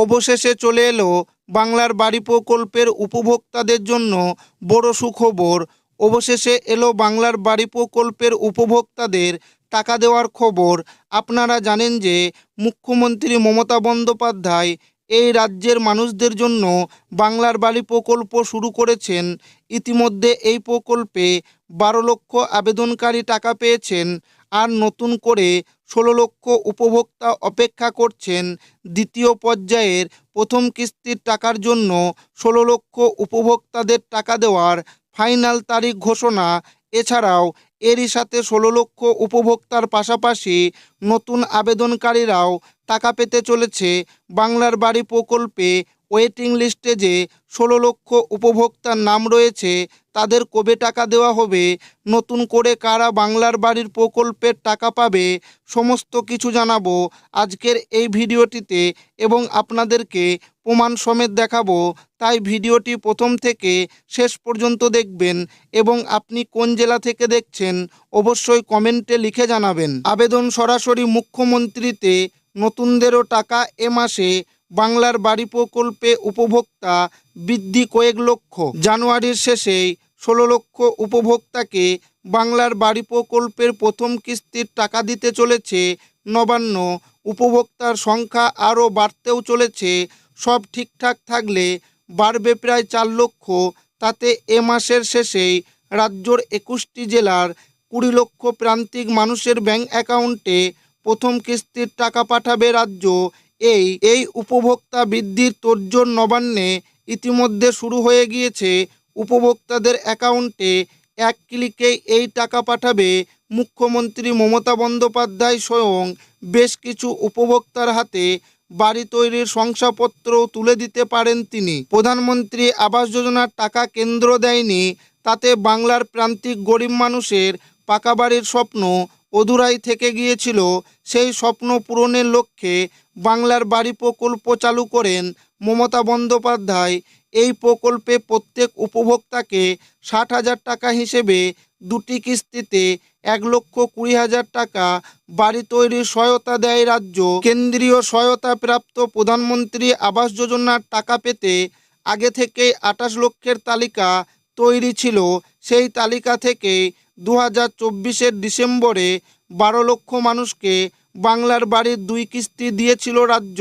অবশেষে চলে এলো বাংলার বাড়ি প্রকল্পের উপভোক্তাদের জন্য বড় সুখবর। অবশেষে এলো বাংলার বাড়ি প্রকল্পের উপভোক্তাদের টাকা দেওয়ার খবর। আপনারা জানেন যে মুখ্যমন্ত্রী মমতা বন্দ্যোপাধ্যায় এই রাজ্যের মানুষদের জন্য বাংলার বাড়ি প্রকল্প শুরু করেছেন। ইতিমধ্যে এই প্রকল্পে 12 লক্ষ আবেদনকারী টাকা পেয়েছেন, আর নতুন করে 16 লক্ষ উপভোক্তা অপেক্ষা করছেন দ্বিতীয় পর্যায়ের প্রথম কিস্তির টাকার জন্য। 16 লক্ষ উপভোক্তাদের টাকা দেওয়ার ফাইনাল তারিখ ঘোষণা। এছাড়াও এরই সাথে 16 লক্ষ উপভোক্তার পাশাপাশি নতুন আবেদনকারীরাও টাকা পেতে চলেছে। বাংলার বাড়ি প্রকল্পে ওয়েটিং লিস্টে যে 16 লক্ষ উপভোক্তার নাম রয়েছে, তাদের কবে টাকা দেওয়া হবে, নতুন করে কারা বাংলার বাড়ির প্রকল্পের টাকা পাবে, সমস্ত কিছু জানাবো আজকের এই ভিডিওটিতে এবং আপনাদেরকে প্রমাণ সমেত দেখাবো। তাই ভিডিওটি প্রথম থেকে শেষ পর্যন্ত দেখবেন এবং আপনি কোন জেলা থেকে দেখছেন অবশ্যই কমেন্টে লিখে জানাবেন। আবেদন সরাসরি মুখ্যমন্ত্রীতে, নতুনদেরও টাকা। এ মাসে বাংলার বাড়ি প্রকল্পে উপভোক্তা বৃদ্ধি কয়েক লক্ষ। জানুয়ারির শেষেই 16 লক্ষ উপভোক্তাকে বাংলার বাড়ি প্রকল্পের প্রথম কিস্তির টাকা দিতে চলেছে নবান্ন। উপভোক্তার সংখ্যা আরও বাড়তেও চলেছে। সব ঠিকঠাক থাকলে বাড়বে প্রায় 4 লক্ষ। তাতে এ মাসের শেষেই রাজ্যর 21টি জেলার 20 লক্ষ প্রান্তিক মানুষের ব্যাংক অ্যাকাউন্টে প্রথম কিস্তির টাকা পাঠাবে রাজ্য। এই উপভোক্তা বৃদ্ধির তোড়জোড় নবান্নে ইতিমধ্যে শুরু হয়ে গিয়েছে। উপভোক্তাদের অ্যাকাউন্টে এক ক্লিকেই এই টাকা পাঠাবে মুখ্যমন্ত্রী মমতা বন্দ্যোপাধ্যায় স্বয়ং। বেশ কিছু উপভোক্তার হাতে বাড়ি তৈরির শংসাপত্রও তুলে দিতে পারেন তিনি। প্রধানমন্ত্রী আবাস যোজনার টাকা কেন্দ্র দেয়নি, তাতে বাংলার প্রান্তিক গরিব মানুষের পাকা বাড়ির স্বপ্ন অধুরাই থেকে গিয়েছিল। সেই স্বপ্ন পূরণের লক্ষ্যে বাংলার বাড়ি প্রকল্প চালু করেন মমতা বন্দ্যোপাধ্যায়। এই প্রকল্পে প্রত্যেক উপভোক্তাকে 60,000 টাকা হিসেবে দুটি কিস্তিতে 1,20,000 টাকা বাড়ি তৈরির সহায়তা দেয় রাজ্য। কেন্দ্রীয় সহায়তা প্রাপ্ত প্রধানমন্ত্রী আবাস যোজনার টাকা পেতে আগে থেকেই 28 লক্ষের তালিকা তৈরি ছিল। সেই তালিকা থেকে 2024-এর ডিসেম্বরে 12 লক্ষ মানুষকে বাংলার বাড়ির 2 কিস্তি দিয়েছিল রাজ্য।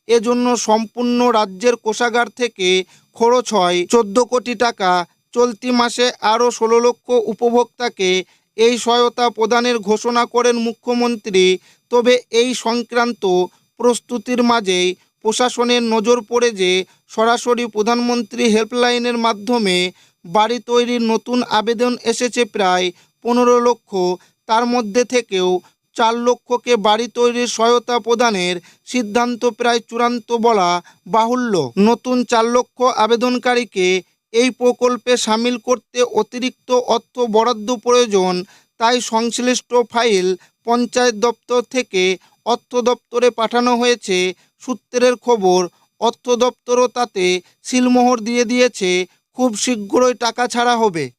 এজন্য সম্পূর্ণ রাজ্যের কোষাগার থেকে খরচ হয় 14 কোটি টাকা। চলতি মাসে আরও 16 লক্ষ উপভোক্তাকে এই সহায়তা প্রদানের ঘোষণা করেন মুখ্যমন্ত্রী। তবে এই সংক্রান্ত প্রস্তুতির মাঝেই প্রশাসনের নজর পড়ে যে সরাসরি প্রধানমন্ত্রী হেল্পলাইনের মাধ্যমে বাড়ি তৈরির নতুন আবেদন এসেছে প্রায় 15 লক্ষ। তার মধ্যে থেকেও 4 লক্ষকে বাড়ি তৈরির সহায়তা প্রদানের সিদ্ধান্ত প্রায় চূড়ান্ত বলা বাহুল্য। নতুন 4 লক্ষ আবেদনকারীকে এই প্রকল্পে সামিল করতে অতিরিক্ত অর্থ বরাদ্দ প্রয়োজন। তাই সংশ্লিষ্ট ফাইল পঞ্চায়েত দপ্তর থেকে অর্থ দপ্তরে পাঠানো হয়েছে। সূত্রের খবর, অর্থ দপ্তরও তাতে সিলমোহর দিয়ে দিয়েছে। খুব শীঘ্রই টাকা ছাড়া হবে।